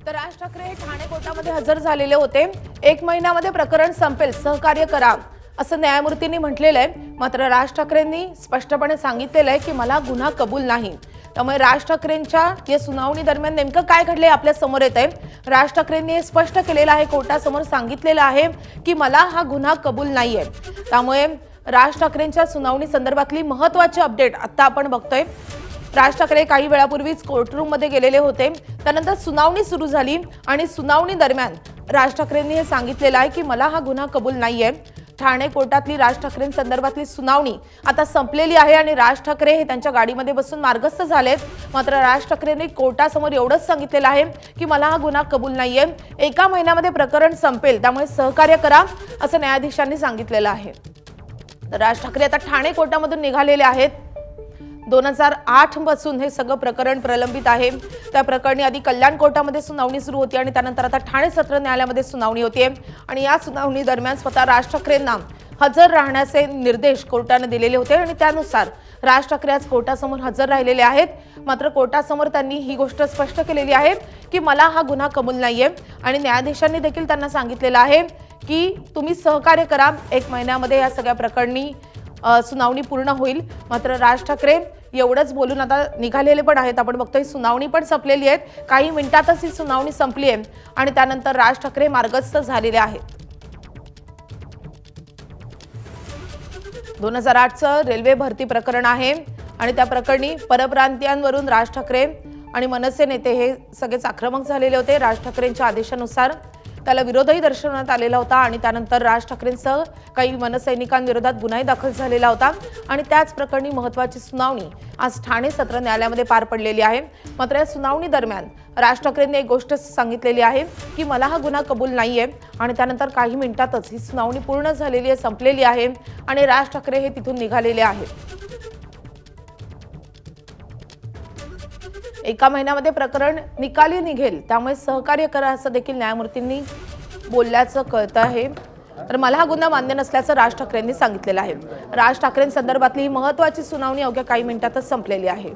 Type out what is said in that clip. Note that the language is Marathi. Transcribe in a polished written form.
तर राज ठाकरे हे ठाणे कोर्टामध्ये हजर झालेले होते। 1 महिन्यामध्ये प्रकरण संपेल, सहकार्य करा असं न्यायमूर्तींनी म्हटलेलं आहे। मात्र राज ठाकरेंनी स्पष्टपणे सांगितलेलं आहे की मला गुन्हा कबूल नाही। त्यामुळे राज ठाकरेंच्या या सुनावणी दरम्यान नेमकं काय घडले आपल्या समोर येत आहे। राज ठाकरेंनी हे स्पष्ट केलेलं आहे, कोर्टासमोर सांगितलेलं आहे की मला हा गुन्हा कबूल नाहीये। त्यामुळे राज ठाकरेंच्या सुनावणी संदर्भातली महत्त्वाची अपडेट आता आपण बघतोय। राज ठाकरे काही वेळापूर्वीच कोर्टरूम मध्ये गेलेले होते। त्यानंतर सुनावणी सुरू झाली आणि सुनावणी दरम्यान राज ठाकरेंनी हे सांगितलेलं आहे की मला हा गुन्हा कबूल नाहीये। ठाणे कोर्टातली राज ठाकरेंसंदर्भातली सुनावणी आता संपलेली आहे आणि राज ठाकरे हे त्यांच्या गाडीमध्ये बसून मार्गस्थ झालेत। मात्र राज ठाकरेंनी कोर्टासमोर एवढंच सांगितलेलं आहे की मला हा गुन्हा कबूल नाहीये, 1 महिन्यामध्ये प्रकरण संपेल, त्यामुळे सहकार्य करा असं न्यायाधीशांनी सांगितलेलं आहे। तर राज ठाकरे आता ठाणे कोर्टामधून निघालेले आहेत। 2008 पासून हे सगळं प्रकरण प्रलंबित आहे। त्या प्रकरणी आधी कल्याण कोर्टामध्ये सुनावणी सुरू होती आणि त्यानंतर आता ठाणे सत्र न्यायालयामध्ये सुनावणी होते आणि या सुनावणी दरम्यान स्वतः राज ठाकरेंना हजर राहण्याचे निर्देश कोर्टाने दिलेले होते आणि त्यानुसार राज ठाकरे आज कोर्टासमोर हजर राहिलेले आहेत। मात्र कोर्टासमोर त्यांनी ही गोष्ट स्पष्ट केलेली आहे की मला हा गुन्हा कबूल नाहीये आणि न्यायाधीशांनी देखील त्यांना सांगितलेलं आहे की तुम्ही सहकार्य करा, 1 महिन्यामध्ये या सगळ्या प्रकरणी सुनावणी पूर्ण होईल। मात्र राज ठाकरे एवढंच बोलून आता निघालेले पण आहेत। आपण बघतोय सुनावणी पण संपलेली आहे, काही मिनिटातच ही सुनावणी संपली आहे आणि त्यानंतर राज ठाकरे मार्गस्थ झालेले आहेत। 2008चं रेल्वे भरती प्रकरण आहे आणि त्या प्रकरणी परप्रांतीयांवरून राज ठाकरे आणि मनसे नेते हे सगळेच आक्रमक झालेले होते। राज ठाकरेंच्या आदेशानुसार त्याला विरोधही दर्शवण्यात आलेला होता आणि त्यानंतर राज ठाकरेंसह काही मनसैनिकांविरोधात गुन्हाही दाखल झालेला होता आणि त्याच प्रकरणी महत्त्वाची सुनावणी आज ठाणे सत्र न्यायालयामध्ये पार पडलेली आहे। मात्र या सुनावणी दरम्यान राज ठाकरेंनी एक गोष्ट सांगितलेली आहे की मला हा गुन्हा कबूल नाहीये आणि त्यानंतर काही मिनिटातच ही सुनावणी पूर्ण झालेली आहे, संपलेली आहे आणि राज ठाकरे हे तिथून निघालेले आहेत। 1 महिन्यामध्ये प्रकरण निकाली निघेल, त्यामुळे सहकार्य करा असं देखील न्यायमूर्तींनी बोलल्याचं कळतं आहे। तर मला हा गुन्हा मान्य नसल्याचं राज ठाकरेंनी सांगितलेलं आहे। राज ठाकरेंसंदर्भातली महत्त्वाची सुनावणी अवघ्या काही मिनिटातच संपलेली आहे।